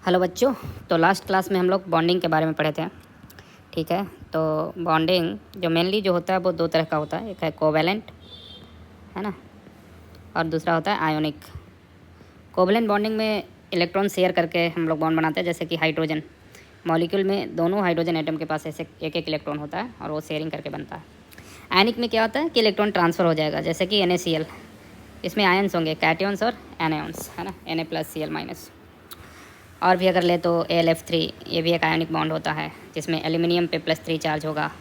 Hello बच्चों। तो last class में हम लोग बॉन्डिंग के बारे में पढ़े थे। ठीक है, तो बॉन्डिंग जो मेनली जो होता है वो दो तरह का होता है। एक है कोवेलेंट, है ना, और दूसरा होता है आयोनिक। कोवेलेंट बॉन्डिंग में इलेक्ट्रॉन शेयर करके हम लोग बॉन्ड बनाते हैं। जैसे कि हाइड्रोजन मॉलिक्यूल में दोनों हाइड्रोजन एटम के पास ऐसे एक एक इलेक्ट्रॉन होता है और वो शेयरिंग करके बनता है। आयनिक में क्या होता है कि इलेक्ट्रॉन ट्रांसफ़र हो जाएगा। जैसे कि NaCl, इसमें आयन्स होंगे, कैटियंस और एनायंस, है ना, Na+Cl-। और भी अगर ले तो AlF3, ये भी एक आयनिक बॉन्ड होता है जिसमें एल्यूमिनियम पे +3 चार्ज होगा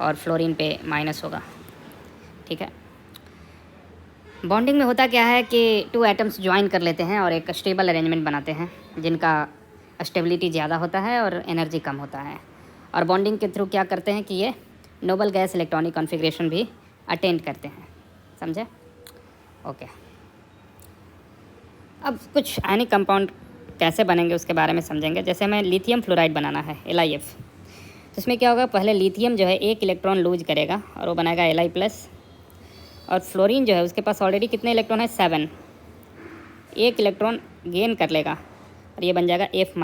और फ्लोरीन पे माइनस होगा। ठीक है, बॉन्डिंग में होता क्या है कि टू एटम्स ज्वाइन कर लेते हैं और एक स्टेबल अरेंजमेंट बनाते हैं जिनका स्टेबिलिटी ज़्यादा होता है और एनर्जी कम होता है। और बॉन्डिंग के थ्रू क्या करते हैं कि ये नोबल गैस इलेक्ट्रॉनिक कॉन्फ़िगरेशन भी अटेंड करते हैं। समझे? ओके। अब कुछ आयनिक कंपाउंड कैसे बनेंगे उसके बारे में समझेंगे। जैसे हमें लिथियम फ्लोराइड बनाना है, LiF। तो इसमें क्या होगा, पहले लिथियम जो है एक इलेक्ट्रॉन लूज करेगा और वो बनाएगा Li+। और फ्लोरीन जो है उसके पास ऑलरेडी कितने इलेक्ट्रॉन है, 7। एक इलेक्ट्रॉन गेन कर लेगा और ये बन जाएगा F-,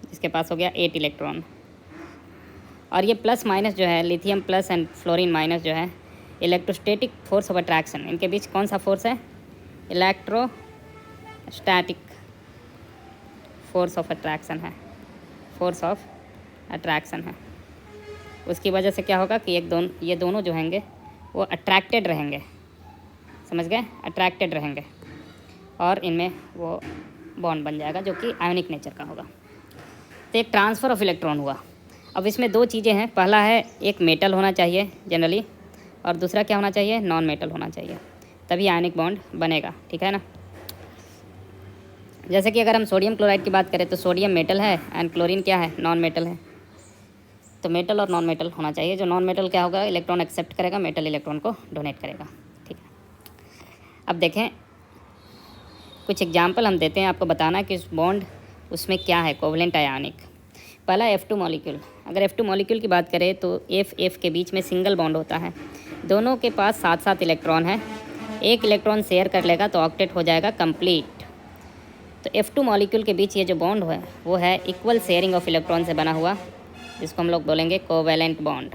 जिसके पास हो गया 8 इलेक्ट्रॉन। और ये प्लस माइनस जो है, lithium plus and fluorine minus जो है, इलेक्ट्रोस्टैटिक फोर्स ऑफ अट्रैक्शन। इनके बीच कौन सा फोर्स है, इलेक्ट्रोस्टैटिक फोर्स ऑफ अट्रैक्शन है, फोर्स ऑफ अट्रैक्शन है। उसकी वजह से क्या होगा कि ये दोनों जो होंगे वो अट्रैक्टेड रहेंगे। समझ गए, अट्रैक्टेड रहेंगे और इनमें वो बॉन्ड बन जाएगा जो कि आयोनिक नेचर का होगा। तो एक ट्रांसफ़र ऑफ इलेक्ट्रॉन हुआ। अब इसमें दो चीज़ें हैं, पहला है एक मेटल होना चाहिए जनरली, और दूसरा क्या होना चाहिए, नॉन मेटल होना चाहिए, तभी आयोनिक बॉन्ड बनेगा। ठीक है ना। जैसे कि अगर हम सोडियम क्लोराइड की बात करें तो सोडियम मेटल है एंड क्लोरीन क्या है, नॉन मेटल है। तो मेटल और नॉन मेटल होना चाहिए। जो नॉन मेटल क्या होगा, इलेक्ट्रॉन एक्सेप्ट करेगा, मेटल इलेक्ट्रॉन को डोनेट करेगा। ठीक है, अब देखें कुछ एग्जाम्पल हम देते हैं, आपको बताना है कि उस बॉन्ड उसमें क्या है, कोवलेंट आयोनिक। पहला F2 मॉलिक्यूल। अगर F2 मॉलिक्यूल की बात करें तो F के बीच में सिंगल बॉन्ड होता है, दोनों के पास 7 इलेक्ट्रॉन है। एक इलेक्ट्रॉन शेयर कर लेगा तो ऑक्टेट हो जाएगा कंप्लीट। तो F2 मॉलिक्यूल के बीच ये जो बॉन्ड है वो है इक्वल शेयरिंग ऑफ इलेक्ट्रॉन से बना हुआ, जिसको हम लोग बोलेंगे कोवेलेंट बॉन्ड।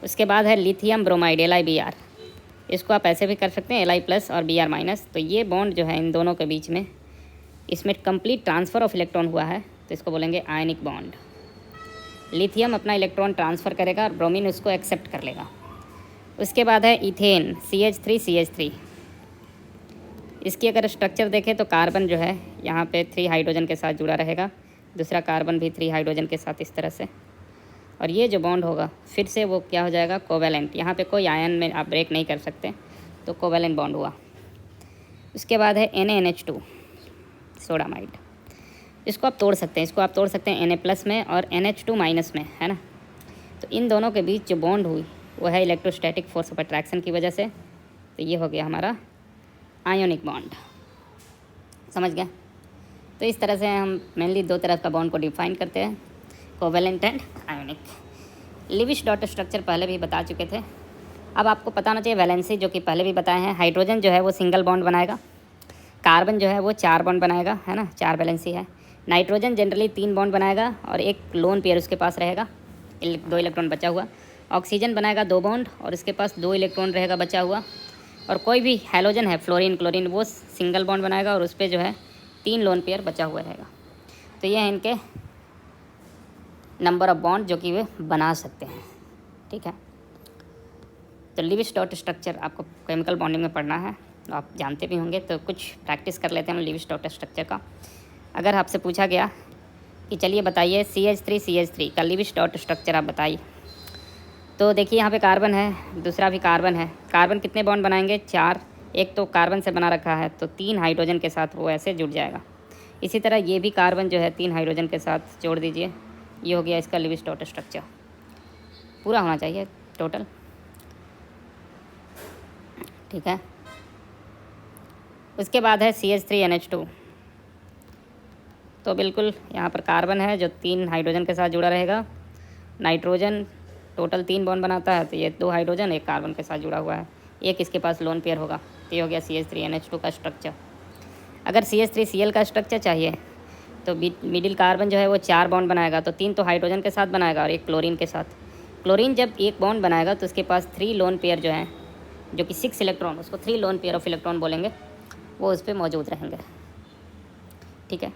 उसके बाद है लिथियम ब्रोमाइड, LiBr। इसको आप ऐसे भी कर सकते हैं, Li+ और Br-। तो ये बॉन्ड जो है इन दोनों के बीच में, इसमें कंप्लीट ट्रांसफ़र ऑफ इलेक्ट्रॉन हुआ है, तो इसको बोलेंगे आयनिक बॉन्ड। लिथियम अपना इलेक्ट्रॉन ट्रांसफ़र करेगा और ब्रोमीन उसको एक्सेप्ट कर लेगा। उसके बाद है इथेन, CH3CH3। इसकी अगर स्ट्रक्चर देखें तो कार्बन जो है यहाँ पे 3 हाइड्रोजन के साथ जुड़ा रहेगा, दूसरा कार्बन भी 3 हाइड्रोजन के साथ इस तरह से। और ये जो बॉन्ड होगा फिर से वो क्या हो जाएगा, कोवेलेंट। यहाँ पे कोई आयन में आप ब्रेक नहीं कर सकते, तो कोवेलेंट बॉन्ड हुआ। उसके बाद है NaNH2 सोडामाइड। इसको आप तोड़ सकते हैं, इसको आप तोड़ सकते हैं Na+ में और NH2- में, है ना। तो इन दोनों के बीच जो बॉन्ड हुई वो है इलेक्ट्रोस्टैटिक फोर्स ऑफ अट्रैक्शन की वजह से। तो ये हो गया हमारा आयोनिक बॉन्ड। समझ गए। तो इस तरह से हम मेनली दो तरह का बॉन्ड को डिफाइन करते हैं, covalent and ionic. Lewis dot structure पहले भी बता चुके थे। अब आपको पता होना चाहिए वैलेंसी, जो कि पहले भी बताए हैं। हाइड्रोजन जो है वो सिंगल बॉन्ड बनाएगा, कार्बन जो है वो 4 बॉन्ड बनाएगा, है ना, 4 वैलेंसी है। नाइट्रोजन जनरली 3 बॉन्ड बनाएगा और एक लोन पेयर उसके पास रहेगा, 2 इलेक्ट्रॉन बचा हुआ। ऑक्सीजन बनाएगा 2 बॉन्ड और इसके पास 2 इलेक्ट्रॉन रहेगा बचा हुआ। और कोई भी हैलोजन है, फ्लोरीन, क्लोरीन, वो सिंगल बॉन्ड बनाएगा और उस पर जो है 3 लोन पेयर बचा हुआ रहेगा। तो ये है इनके नंबर ऑफ बॉन्ड जो कि वे बना सकते हैं। ठीक है, तो लिविश डॉट स्ट्रक्चर आपको केमिकल बॉन्डिंग में पढ़ना है, तो आप जानते भी होंगे। तो कुछ प्रैक्टिस कर लेते हैं लिविश डॉट स्ट्रक्चर का। अगर आपसे पूछा गया कि चलिए बताइए CH3CH3 का लिविश डॉट स्ट्रक्चर आप बताइए, तो देखिए यहाँ पे कार्बन है, दूसरा भी कार्बन है। कार्बन कितने बॉन्ड बनाएंगे, 4। एक तो कार्बन से बना रखा है तो 3 हाइड्रोजन के साथ वो ऐसे जुड़ जाएगा। इसी तरह ये भी कार्बन जो है 3 हाइड्रोजन के साथ जोड़ दीजिए, ये हो गया इसका लिविश डॉट स्ट्रक्चर। पूरा होना चाहिए टोटल। ठीक है, उसके बाद है CH3NH2। तो बिल्कुल यहाँ पर कार्बन है जो 3 हाइड्रोजन के साथ जुड़ा रहेगा। नाइट्रोजन टोटल 3 बॉन्ड बनाता है, तो ये 2 हाइड्रोजन एक कार्बन के साथ जुड़ा हुआ है, एक इसके पास लोन पेयर होगा। तो ये हो गया CH3NH2 का स्ट्रक्चर। अगर CH3Cl का स्ट्रक्चर चाहिए तो मिडिल कार्बन जो है वो 4 बॉन्ड बनाएगा, तो 3 तो हाइड्रोजन के साथ बनाएगा और 1 क्लोरीन के साथ। क्लोरीन जब 1 बॉन्ड बनाएगा तो उसके पास 3 लोन पेयर जो हैं, जो कि 6 इलेक्ट्रॉन, उसको 3 लोन पेयर ऑफ इलेक्ट्रॉन बोलेंगे, वो उस पर मौजूद रहेंगे। ठीक है।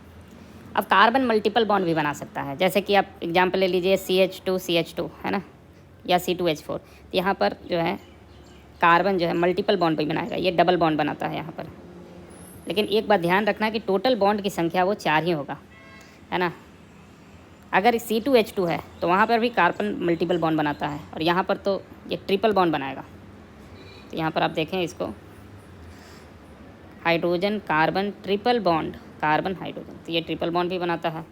अब कार्बन मल्टीपल बॉन्ड भी बना सकता है, जैसे कि आप एग्जांपल ले लीजिए CH2 है ना, या C2H4। तो यहाँ पर जो है कार्बन जो है मल्टीपल बॉन्ड भी बनाएगा, ये डबल बॉन्ड बनाता है यहाँ पर। लेकिन एक बात ध्यान रखना कि टोटल बॉन्ड की संख्या वो 4 ही होगा, है ना। अगर C2H2 है तो वहाँ पर भी कार्बन मल्टीपल बॉन्ड बनाता है, और यहाँ पर तो ये ट्रिपल बॉन्ड बनाएगा। तो यहाँ पर आप देखें इसको, hydrogen carbon triple bond, carbon hydrogen, तो ये ट्रिपल बॉन्ड भी बनाता है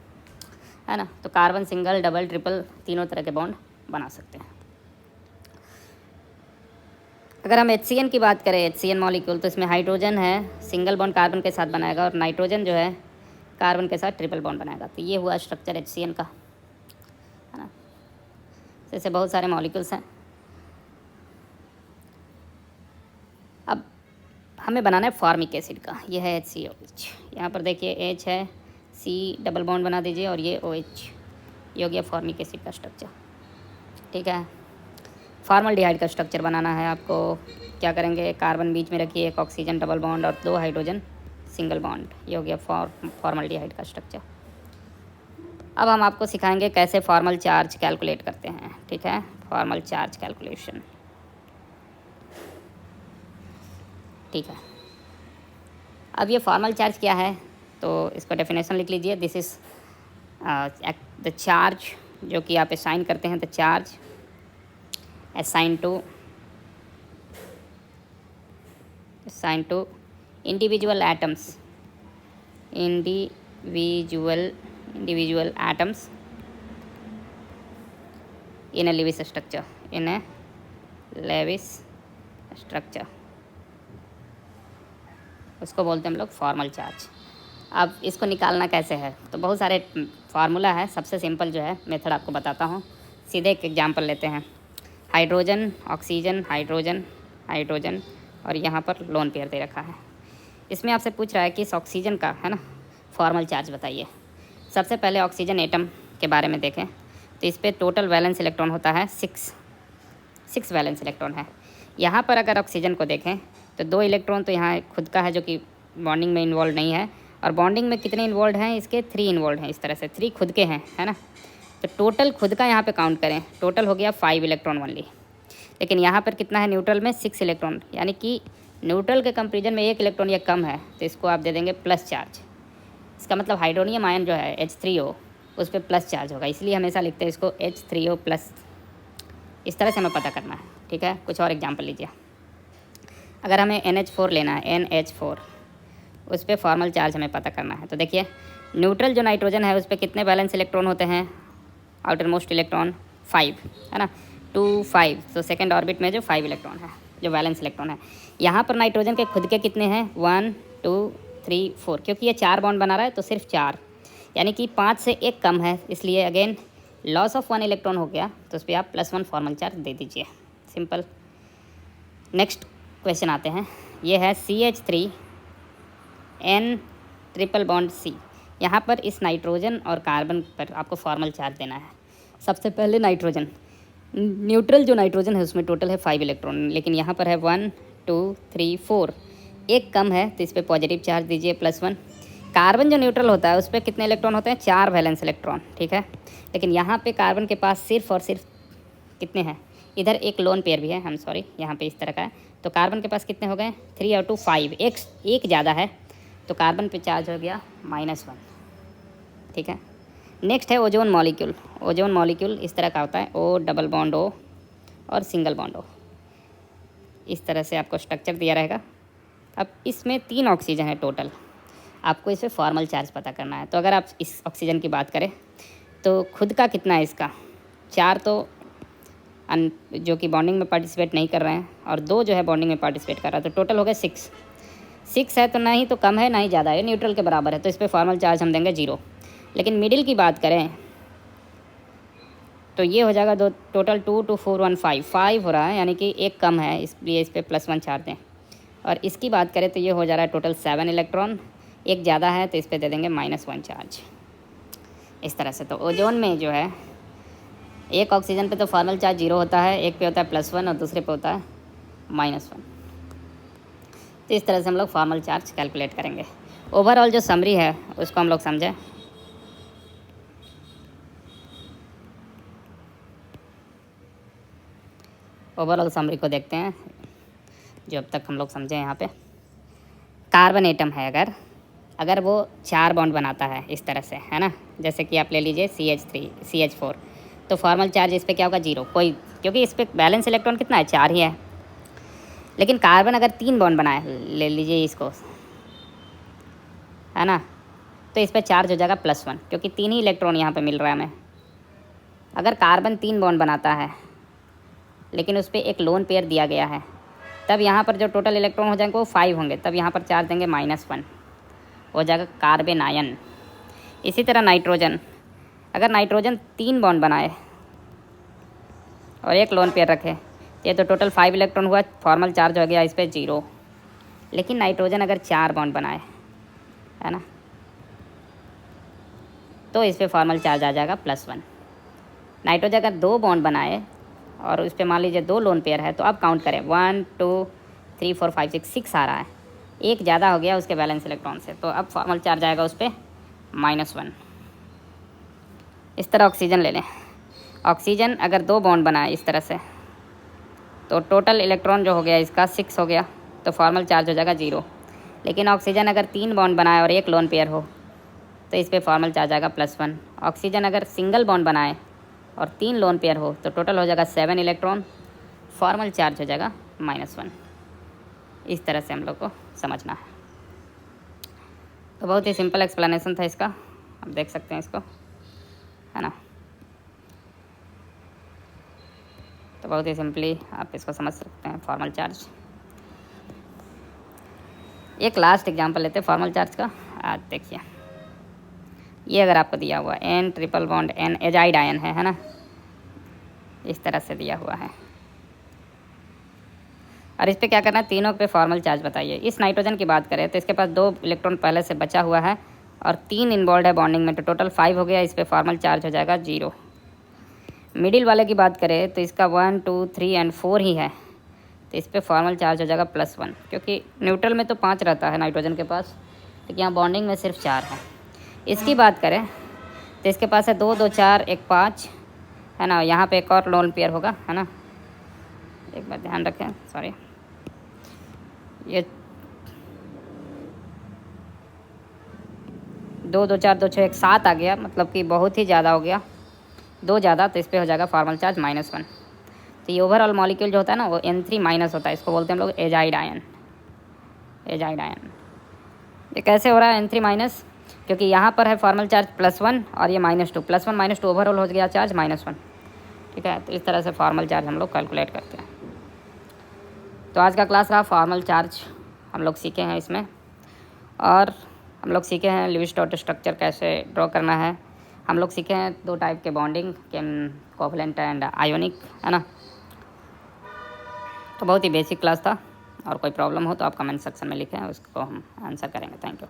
ना। तो कार्बन सिंगल, डबल, ट्रिपल तीनों तरह के बॉन्ड बना सकते हैं। अगर हम HCN की बात करें, HCN मॉलिक्यूल, तो इसमें हाइड्रोजन है सिंगल बॉन्ड कार्बन के साथ बनाएगा, और नाइट्रोजन जो है कार्बन के साथ ट्रिपल बॉन्ड बनाएगा। तो ये हुआ स्ट्रक्चर HCN का, है ना। जैसे बहुत सारे मॉलिक्यूल्स हैं। अब हमें बनाना है फॉर्मिक एसिड का, ये है HCOH। यहाँ पर देखिए H है, C डबल बॉन्ड बना दीजिए, और ये OH, ये हो गया फॉर्मिक एसिड का स्ट्रक्चर। ठीक है। फॉर्मल्डिहाइड का स्ट्रक्चर बनाना है आपको। क्या करेंगे, कार्बन बीच में रखिए, 1 ऑक्सीजन डबल बॉन्ड और 2 हाइड्रोजन सिंगल बॉन्ड, ये हो गया फॉर्मल्डिहाइड का स्ट्रक्चर। अब हम आपको सिखाएंगे कैसे फॉर्मल चार्ज कैलकुलेट करते हैं। ठीक है, फॉर्मल चार्ज कैलकुलेशन। ठीक है। अब ये फॉर्मल चार्ज क्या है, तो इसको डेफिनेशन लिख लीजिए। दिस इज़ द चार्ज, जो कि आप असाइन करते हैं, the charge assigned to individual atoms in a Lewis structure, उसको बोलते हैं हम लोग फॉर्मल चार्ज। अब इसको निकालना कैसे है, तो बहुत सारे फार्मूला है। सबसे सिंपल जो है मेथड आपको बताता हूँ। सीधे एक एग्जांपल लेते हैं, हाइड्रोजन, ऑक्सीजन, हाइड्रोजन, हाइड्रोजन, और यहाँ पर लोन पेयर दे रखा है। इसमें आपसे पूछ रहा है कि इस ऑक्सीजन का, है ना, फॉर्मल चार्ज बताइए। सबसे पहले ऑक्सीजन एटम के बारे में देखें, तो इस पर टोटल वैलेंस इलेक्ट्रॉन होता है 6 वैलेंस इलेक्ट्रॉन है। यहाँ पर अगर ऑक्सीजन को देखें तो 2 इलेक्ट्रॉन तो यहाँ खुद का है, जो कि बॉन्डिंग में इन्वॉल्व नहीं है, और बॉन्डिंग में कितने इन्वॉल्व हैं, इसके 3 इन्वॉल्व हैं। इस तरह से 3 खुद के हैं, है ना। तो टोटल खुद का यहाँ पे काउंट करें, टोटल हो गया 5 इलेक्ट्रॉन ओनली। लेकिन यहाँ पर कितना है न्यूट्रल में, 6 इलेक्ट्रॉन, यानी कि न्यूट्रल के कंपेरिजन में 1 इलेक्ट्रॉन ये कम है, तो इसको आप दे देंगे प्लस चार्ज। इसका मतलब हाइड्रोनियम आयन जो है H3O, उस पर प्लस चार्ज होगा, इसलिए हमेशा लिखते हैं इसको H3O प्लस। इस तरह से हमें पता करना है। ठीक है, कुछ और एग्जाम्पल लीजिए। अगर हमें NH4 लेना है, NH4, उस पर फॉर्मल चार्ज हमें पता करना है। तो देखिए, न्यूट्रल जो नाइट्रोजन है उस पर कितने बैलेंस इलेक्ट्रॉन होते हैं, आउटर मोस्ट इलेक्ट्रॉन 5, है ना, 2 5। तो सेकेंड ऑर्बिट में जो 5 इलेक्ट्रॉन है, जो बैलेंस इलेक्ट्रॉन है। यहाँ पर नाइट्रोजन के खुद के कितने हैं, 1 2 3 4, क्योंकि ये 4 बॉन्ड बना रहा है तो सिर्फ 4, यानी कि 5 से 1 कम है, इसलिए अगेन लॉस ऑफ 1 इलेक्ट्रॉन हो गया, तो उस पर आप +1 फॉर्मल चार्ज दे दीजिए। सिंपल। नेक्स्ट क्वेश्चन आते हैं, ये है CH3N ट्रिपल बॉन्ड C। यहाँ पर इस नाइट्रोजन और कार्बन पर आपको फॉर्मल चार्ज देना है। सबसे पहले नाइट्रोजन, न्यूट्रल जो नाइट्रोजन है उसमें टोटल है 5 इलेक्ट्रॉन, लेकिन यहाँ पर है 1 2 3 4, 1 कम है, तो इस पर पॉजिटिव चार्ज दीजिए +1। कार्बन जो न्यूट्रल होता है उस पर कितने इलेक्ट्रॉन होते हैं, 4 वैलेंस इलेक्ट्रॉन। ठीक है, लेकिन यहाँ पे कार्बन के पास सिर्फ और सिर्फ कितने हैं, इधर एक लोन पेयर भी है, हम सॉरी, यहाँ पे इस तरह का है, तो कार्बन के पास कितने हो गए, 3 और 2 5, एक ज़्यादा है, तो कार्बन पे चार्ज हो गया -1। ठीक है। नेक्स्ट है ओजोन मॉलिक्यूल। ओजोन मॉलिक्यूल इस तरह का होता है, O डबल बॉन्ड O और सिंगल बॉन्ड O, इस तरह से आपको स्ट्रक्चर दिया रहेगा। अब इसमें 3 ऑक्सीजन है टोटल, आपको इस पर फॉर्मल चार्ज पता करना है। तो अगर आप इस ऑक्सीजन की बात करें तो खुद का कितना है इसका, 4 तो जो कि बॉन्डिंग में पार्टिसिपेट नहीं कर रहे हैं, और 2 जो है बॉन्डिंग में पार्टिसिपेट कर रहा है, तो टोटल हो गए 6 है, तो ना ही तो कम है ना ही ज़्यादा है, न्यूट्रल के बराबर है, तो इस पर फॉर्मल चार्ज हम देंगे 0। लेकिन मिडिल की बात करें तो ये हो जाएगा टोटल 2 2 4 1 5 हो रहा है, यानी कि 1 कम है, इसलिए इस पर +1 चार्ज दें। और इसकी बात करें तो ये हो जा रहा है टोटल 7 इलेक्ट्रॉन, 1 ज़्यादा है, तो इस पर दे देंगे -1 चार्ज। इस तरह से। तो ओजोन में जो है एक ऑक्सीजन पे तो फॉर्मल चार्ज 0 होता है, एक पे होता है +1 और दूसरे पे होता है -1। तो इस तरह से हम लोग फॉर्मल चार्ज कैलकुलेट करेंगे। ओवरऑल जो समरी है उसको हम लोग समझें। ओवरऑल समरी को देखते हैं जो अब तक हम लोग समझे। यहाँ पे कार्बन एटम है, अगर वो 4 बॉन्ड बनाता है इस तरह से, है ना, जैसे कि आप ले लीजिए CH3 CH4, तो फॉर्मल चार्ज इस पर क्या होगा 0, कोई, क्योंकि इस पर बैलेंस इलेक्ट्रॉन कितना है 4 ही है। लेकिन कार्बन अगर 3 बॉन्ड बनाए, ले लीजिए इसको, है ना, तो इस पर चार्ज हो जाएगा +1, क्योंकि 3 ही इलेक्ट्रॉन यहाँ पे मिल रहा है हमें। अगर कार्बन 3 बॉन्ड बनाता है लेकिन उस पर एक लोन पेयर दिया गया है, तब यहाँ पर जो टोटल इलेक्ट्रॉन हो जाएंगे वो 5 होंगे, तब यहाँ पर चार्ज देंगे -1, हो जाएगा कार्बन आयन। इसी तरह नाइट्रोजन, अगर नाइट्रोजन 3 बॉन्ड बनाए और एक लोन पेयर रखे, ये तो टोटल 5 इलेक्ट्रॉन हुआ, फॉर्मल चार्ज हो गया इस पर 0। लेकिन नाइट्रोजन अगर 4 बॉन्ड बनाए, है ना, तो इस पर फॉर्मल चार्ज आ जाएगा +1। नाइट्रोजन अगर 2 बॉन्ड बनाए और उस पर मान लीजिए 2 लोन पेयर है, तो अब काउंट करें 1 2 3 4 5 6 आ रहा है, एक ज़्यादा हो गया उसके बैलेंस इलेक्ट्रॉन से, तो अब फॉर्मल चार्ज आएगा उस पर -1। इस तरह ऑक्सीजन ले लें। ऑक्सीजन अगर 2 बॉन्ड बनाए इस तरह से, तो टोटल इलेक्ट्रॉन जो हो गया इसका 6 हो गया, तो फॉर्मल चार्ज हो जाएगा 0। लेकिन ऑक्सीजन अगर 3 बॉन्ड बनाए और एक लोन पेयर हो, तो इस पर फॉर्मल चार्ज आएगा +1। ऑक्सीजन अगर सिंगल बॉन्ड बनाए और 3 लोन पेयर हो, तो टोटल हो जाएगा 7 इलेक्ट्रॉन, फॉर्मल चार्ज हो जाएगा -1। इस तरह से हम लोग को समझना है। तो बहुत ही सिंपल एक्सप्लेनेशन था इसका, आप देख सकते हैं इसको, है ना। तो बहुत ही सिंपली आप इसको समझ सकते हैं फॉर्मल चार्ज। एक लास्ट एग्जांपल लेते हैं फॉर्मल चार्ज का। आज देखिए, ये अगर आपको दिया हुआ N triple bond N azide ion है ना, इस तरह से दिया हुआ है, और इस पर क्या करना है, तीनों पे फॉर्मल चार्ज बताइए। इस नाइट्रोजन की बात करें तो इसके पास 2 इलेक्ट्रॉन पहले से बचा हुआ है और 3 इन्वॉल्व है बॉन्डिंग में, तो टोटल 5 हो गया, इस पर फॉर्मल चार्ज हो जाएगा 0। मिडिल वाले की बात करें तो इसका 1 2 3 और 4 ही है, तो इस पर फॉर्मल चार्ज हो जाएगा +1, क्योंकि न्यूट्रल में तो 5 रहता है नाइट्रोजन के पास, लेकिन यहाँ बॉन्डिंग में सिर्फ 4 है। इसकी बात करें तो इसके पास है 2 2 4 1 5, है ना, यहाँ पे एक और लोन पेयर होगा, है ना, एक बार ध्यान रखें, सॉरी, ये 2 2 4 2 6 1 7 आ गया, मतलब कि बहुत ही ज़्यादा हो गया, 2 ज़्यादा, तो इस पर हो जाएगा फॉर्मल चार्ज -1। तो ये ओवरऑल मॉलिक्यूल जो होता है ना वो N3- होता है, इसको बोलते हैं हम लोग एजाइड आयन। एजाइड आयन ये कैसे हो रहा है N3-, क्योंकि यहाँ पर है फॉर्मल चार्ज +1 और ये -2, +1 -2 ओवरऑल हो गया चार्ज -1। ठीक है, तो इस तरह से फॉर्मल चार्ज हम लोग कैलकुलेट करते हैं। तो आज का क्लास रहा फॉर्मल चार्ज, हम लोग सीखे हैं इसमें, और हम लोग सीखे हैं लिविस डॉट स्ट्रक्चर कैसे ड्रॉ करना है। हम लोग सीखे हैं 2 टाइप के बॉन्डिंग, कोवलेंट एंड आयोनिक, है ना। तो बहुत ही बेसिक क्लास था, और कोई प्रॉब्लम हो तो आप कमेंट सेक्शन में लिखें, उसको हम आंसर करेंगे। Thank you.